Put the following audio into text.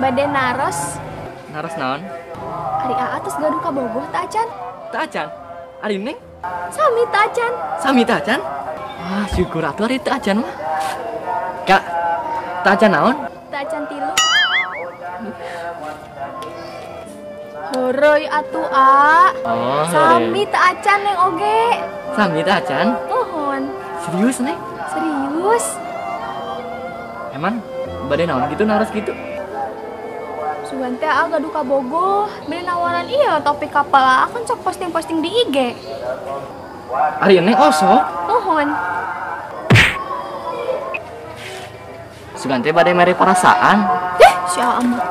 Bade naros. Naros naon? Ari aa tos gaduh ka bogoh tah acan. Teu acan. Ari Neng? Sami tah acan. Sami teu acan? Wah, syukur atuh ari teu acan mah. Kak, teu acan naon? Tah acan 3. Heureui atuh A. Oh, Sami tah acan Neng oge. Sami teu acan? Mohon. Serius, Neng? Serius? Emang bade naon gitu naros gitu? Sugan teh A gaduh ka bogoh. Beli nawaran ieu topik kapal akan sok posting-posting di IG. Ari Neng osok. Mohon. Sugan teh bade mere perasaan. Sia amat.